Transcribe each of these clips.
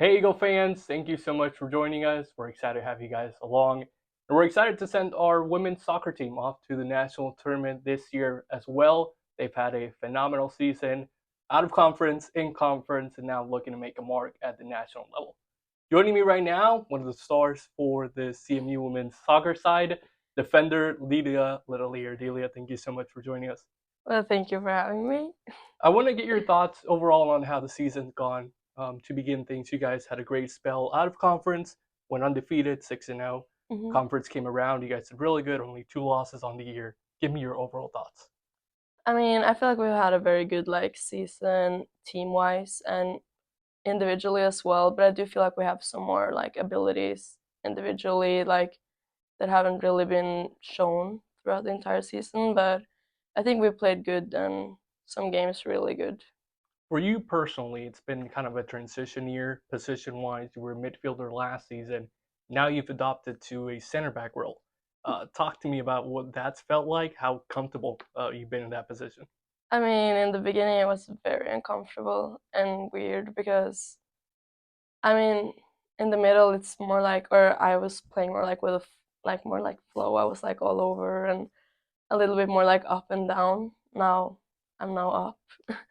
Hey Eagle fans, thank you so much for joining us. We're excited to have you guys along. And we're excited to send our women's soccer team off to the national tournament this year as well. They've had a phenomenal season, out of conference, in conference, and now looking to make a mark at the national level. Joining me right now, one of the stars for the CMU women's soccer side, defender Delia Letelier. Delia, thank you so much for joining us. Well, thank you for having me. I want to get your thoughts overall on how the season's gone. To begin things, you guys had a great spell out of conference, went undefeated, 6-0. hmm Conference came around, you guys did really good, only 2 losses on the year. Give me your overall thoughts. I mean, I feel like we've had a very good season team-wise and individually as well, but I do feel like we have some more abilities individually that haven't really been shown throughout the entire season, but I think we played good and some games really good. For you personally, it's been kind of a transition year, position wise. You were a midfielder last season. Now you've adopted to a center back role. Talk to me about what that's felt like, how comfortable you've been in that position. I mean, in the beginning it was very uncomfortable and weird because I mean, in the middle, it's more like, or I was playing more like with more like flow. I was like all over and a little bit more like up and down. Now I'm now up,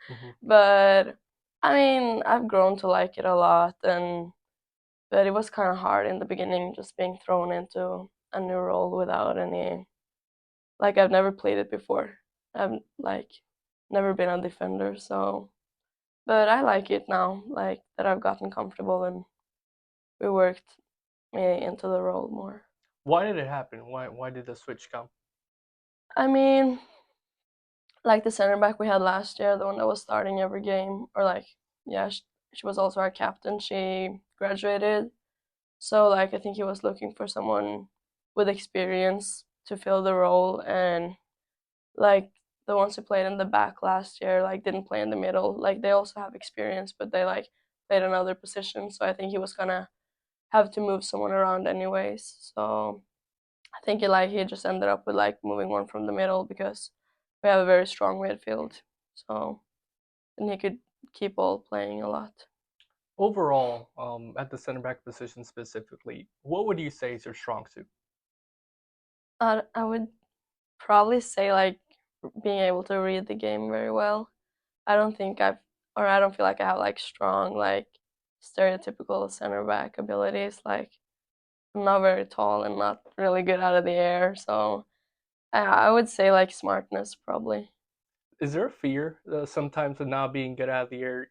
Mhm. but I mean, I've grown to like it a lot, and but it was kind of hard in the beginning, just being thrown into a new role without any I've never played it before. I've never been a defender, so but I like it now, like that I've gotten comfortable and we worked me into the role more. Why did it happen? Why did the switch come? I mean, like the center back we had last year, the one that was starting every game, or yeah, she was also our captain. She graduated, so I think he was looking for someone with experience to fill the role, and like the ones who played in the back last year, didn't play in the middle. Like they also have experience, but they played another position. So I think he was gonna have to move someone around anyways. So I think he just ended up with moving one from the middle because we have a very strong midfield. So and he could keep all playing a lot. Overall, at the center back position specifically, what would you say is your strong suit? I would probably say being able to read the game very well. I don't think I don't feel like I have strong stereotypical center back abilities. I'm not very tall and not really good out of the air. So I would say smartness probably. Is there a fear sometimes of not being good out of the air?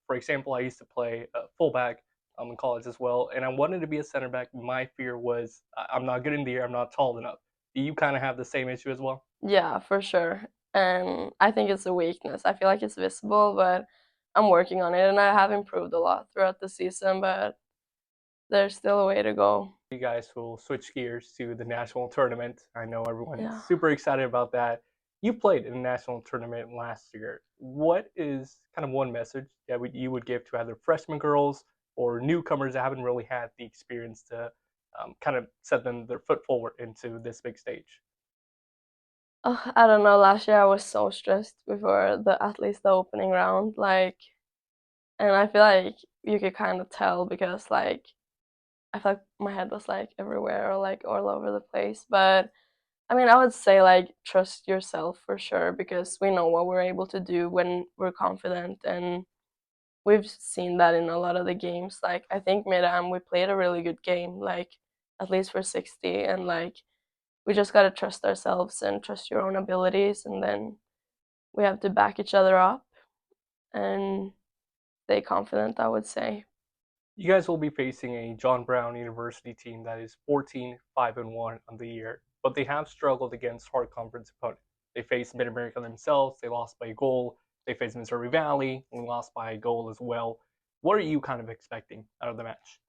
For example, I used to play fullback in college as well, and I wanted to be a center back. My fear was I'm not good in the air, I'm not tall enough. Do you kind of have the same issue as well? Yeah, for sure. And I think it's a weakness. I feel like it's visible, but I'm working on it and I have improved a lot throughout the season, but there's still a way to go. You guys will switch gears to the national tournament. I know everyone's Yeah. super excited about that. You played in the national tournament last year. What is kind of one message that you would give to either freshman girls or newcomers that haven't really had the experience to kind of set them their foot forward into this big stage? I don't know, last year I was so stressed before at least the opening round, and I feel like you could kind of tell because I feel like my head was everywhere or all over the place. But I mean, I would say trust yourself for sure because we know what we're able to do when we're confident, and we've seen that in a lot of the games. I think mid-am we played a really good game, at least for 60, and we just gotta trust ourselves and trust your own abilities, and then we have to back each other up and stay confident, I would say. You guys will be facing a John Brown University team that is 14-5-1 on the year, but they have struggled against hard conference opponents. They faced Mid America themselves, they lost by a goal. They faced Missouri Valley and lost by a goal as well. What are you kind of expecting out of the match?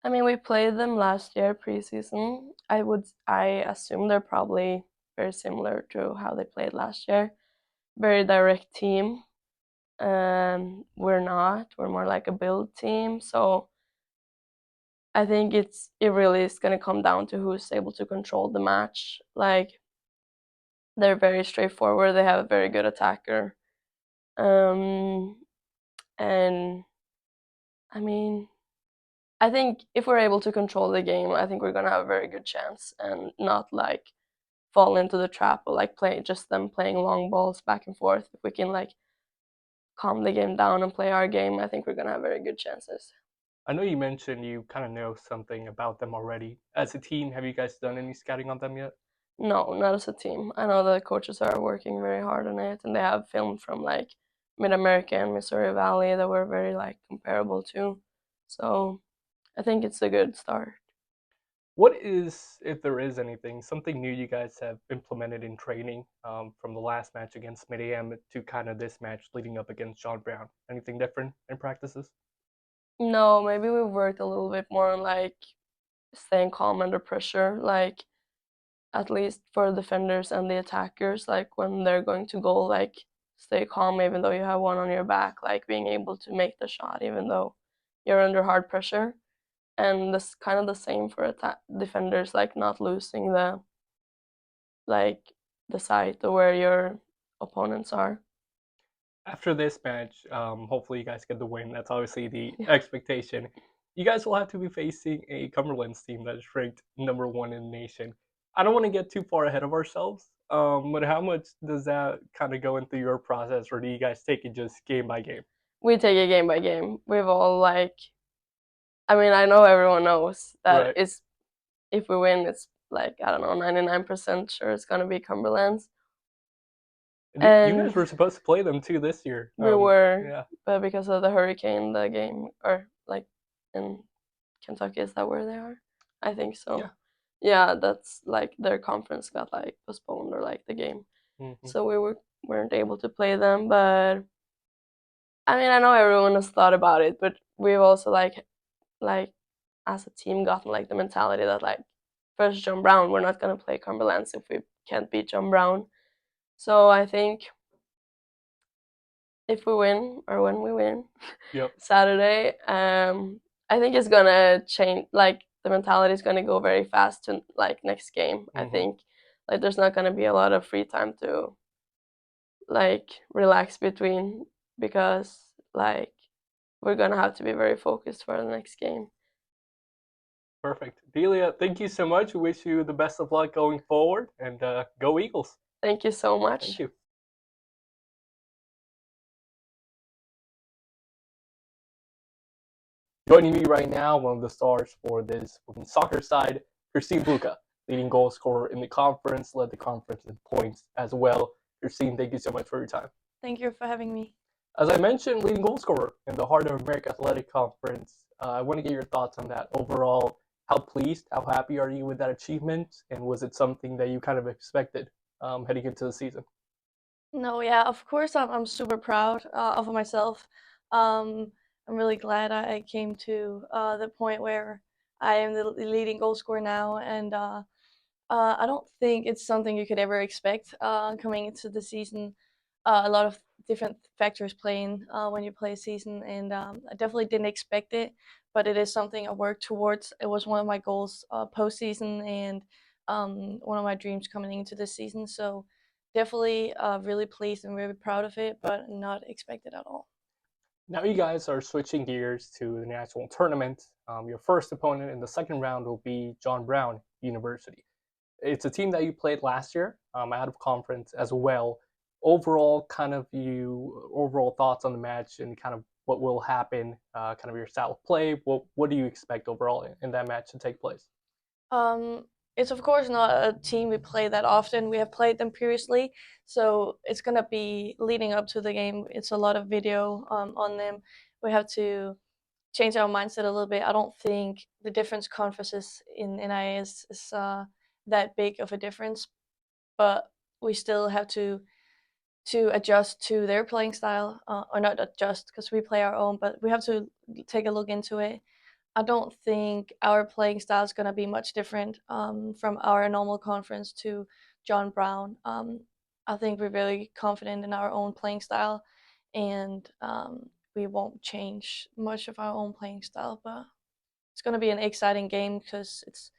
I mean, we played them last year preseason. I assume they're probably very similar to how they played last year. Very direct team. We're not. We're more like a build team. So I think it really is gonna come down to who's able to control the match. They're very straightforward. They have a very good attacker. Um, and I mean, I think if we're able to control the game, I think we're gonna have a very good chance and not like fall into the trap of like play just them playing long balls back and forth. If we can like calm the game down and play our game, I think we're gonna have very good chances. I know you mentioned you kind of know something about them already. As a team, have you guys done any scouting on them yet? No, not as a team. I know the coaches are working very hard on it, and they have film from like Mid America and Missouri Valley that were very like comparable too. So I think it's a good start. What is, if there is anything, something new you guys have implemented in training from the last match against Mid AM to kind of this match leading up against John Brown? Anything different in practices? No, maybe we've worked a little bit more on like staying calm under pressure, like at least for the defenders and the attackers, like when they're going to goal, like stay calm even though you have one on your back, like being able to make the shot even though you're under hard pressure. And this kind of the same for defenders, like not losing the like the sight of where your opponents are. After this match, hopefully you guys get the win. That's obviously the Yeah. expectation. You guys will have to be facing a Cumberland's team that is ranked #1 in the nation. I don't want to get too far ahead of ourselves, but how much does that kind of go into your process, or do you guys take it just game by game? We take it game by game. We've all like, I mean, I know everyone knows that Right. it's if we win, it's like I don't know, 99% sure it's gonna be Cumberland's. You And guys were supposed to play them too this year. we were, Yeah, but because of the hurricane, the game or like in Kentucky, is that where they are? I think yeah. so. Yeah, that's like their conference got like postponed or like the game, Hmm. so weren't able to play them. But I mean, I know everyone has thought about it, but we've also like as a team gotten like the mentality that like first John Brown, we're not gonna play Cumberlands if we can't beat John Brown. So I think if we win or when we win Yep. Saturday, I think it's gonna change. Like the mentality is gonna go very fast to like next game. I Hmm. think like there's not gonna be a lot of free time to like relax between because like we're gonna have to be very focused for the next game. Perfect. Delia, thank you so much. We wish you the best of luck going forward, and go Eagles. Thank you so Thank much. you. Joining me right now, one of the stars for this women's soccer side, Kirstine Lykke, leading goal scorer in the conference, led the conference in points as well. Kirstine, thank you so much for your time. Thank you for having me. As I mentioned, leading goal scorer in the Heart of America Athletic Conference. I want to get your thoughts on that. Overall, how pleased, how happy are you with that achievement? And was it something that you kind of expected heading into the season? No, yeah, of course I'm super proud of myself. Um, I'm really glad I came to the point where I am the leading goal scorer now, and I don't think it's something you could ever expect coming into the season. A lot of different factors playing when you play a season, and I definitely didn't expect it, but it is something I worked towards. It was one of my goals postseason and one of my dreams coming into this season. So definitely really pleased and really proud of it, but not expected at all. Now you guys are switching gears to the national tournament. Your first opponent in the second round will be John Brown University. It's a team that you played last year, out of conference as well. Overall, kind of you overall thoughts on the match and kind of what will happen, kind of your style of play. What do you expect overall in that match to take place? Um, it's of course not a team we play that often. We have played them previously, so it's gonna be leading up to the game. It's a lot of video on them. We have to change our mindset a little bit. I don't think the difference conferences in NAIA is that big of a difference, but we still have to adjust to their playing style, or not adjust because we play our own, but we have to take a look into it. I don't think our playing style is going to be much different from our normal conference to John Brown. I think we're really confident in our own playing style, and we won't change much of our own playing style. But it's going to be an exciting game because it's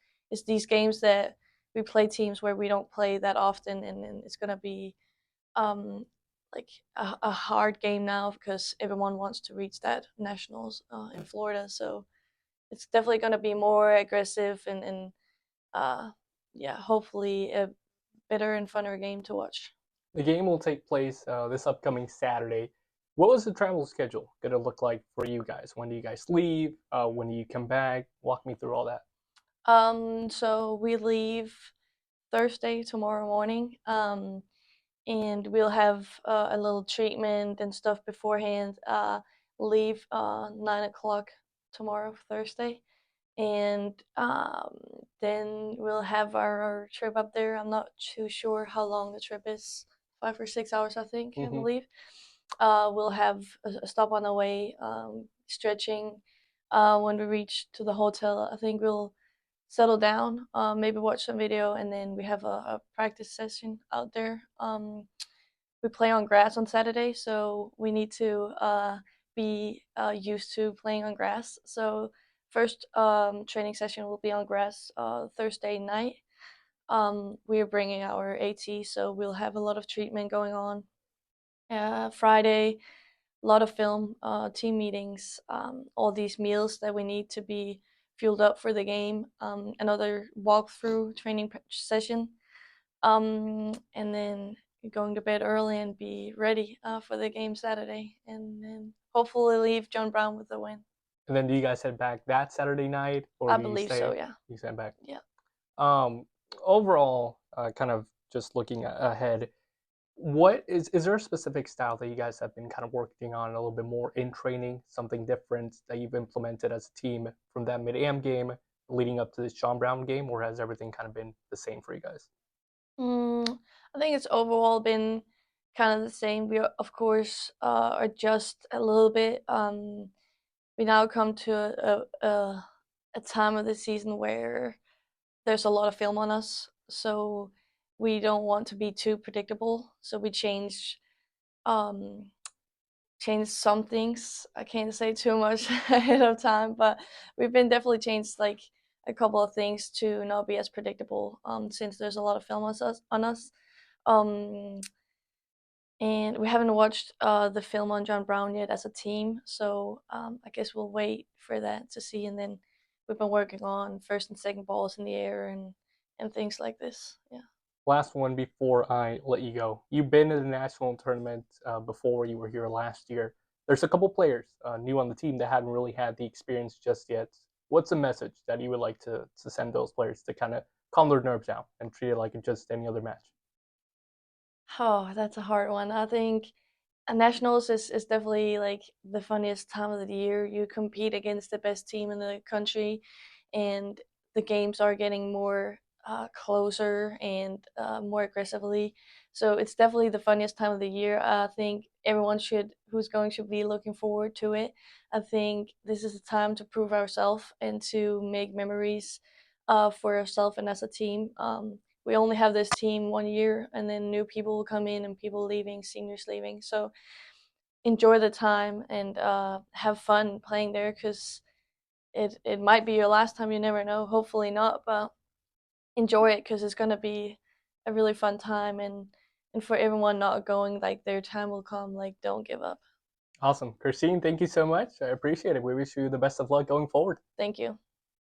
these games that we play teams where we don't play that often, and it's going to be um, like a hard game now because everyone wants to reach that nationals in Florida. So it's definitely going to be more aggressive and yeah, hopefully a better and funner game to watch. The game will take place this upcoming Saturday. What was the travel schedule going to look like for you guys? When do you guys leave? When do you come back? Walk me through all that. So we leave Thursday tomorrow morning. And we'll have a little treatment and stuff beforehand. Leave 9 o'clock tomorrow, Thursday, and then we'll have our trip up there. I'm not too sure how long the trip is, 5 or 6 hours, I think, I believe. We'll have a stop on the way, stretching. When we reach to the hotel, I think we'll settle down, maybe watch some video, and then we have a practice session out there. We play on grass on Saturday, so we need to be used to playing on grass. So first training session will be on grass Thursday night. We are bringing our AT, so we'll have a lot of treatment going on. Friday, a lot of film, team meetings, all these meals that we need to be fueled up for the game, another walkthrough training session, and then going to bed early and be ready for the game Saturday, and then hopefully leave John Brown with a win. And then do you guys head back that Saturday night, or I do you believe stay? so, yeah. You head back. Yeah. Overall, kind of just looking ahead, what is there a specific style that you guys have been kind of working on a little bit more in training, something different that you've implemented as a team from that mid-am game leading up to this John Brown game, or has everything kind of been the same for you guys? I think it's overall been kind of the same. We, of course, adjust a little bit. We now come to a time of the season where there's a lot of film on us, so we don't want to be too predictable. So we change some things. I can't say too much ahead of time, but we've been definitely changed like a couple of things to not be as predictable. Since there's a lot of film on us. And we haven't watched the film on John Brown yet as a team, so I guess we'll wait for that to see. And then we've been working on first and second balls in the air and things like this. Yeah. Last one before I let you go. You've been in the national tournament before. You were here last year. There's a couple players new on the team that hadn't really had the experience just yet. What's a message that you would like to send those players to kind of calm their nerves down and treat it like just any other match? Oh, that's a hard one. I think nationals is definitely like the funniest time of the year. You compete against the best team in the country, and the games are getting more closer and more aggressively. So it's definitely the funniest time of the year. I think everyone should be looking forward to it. I think this is a time to prove ourselves and to make memories for ourselves and as a team. We only have this team 1 year, and then new people will come in and people leaving, seniors leaving. So enjoy the time and have fun playing there, because it might be your last time. You never know. Hopefully not, but enjoy it because it's gonna be a really fun time. And for everyone not going, like their time will come. Like don't give up. Awesome. Kirstine, thank you so much. I appreciate it. We wish you the best of luck going forward. Thank you.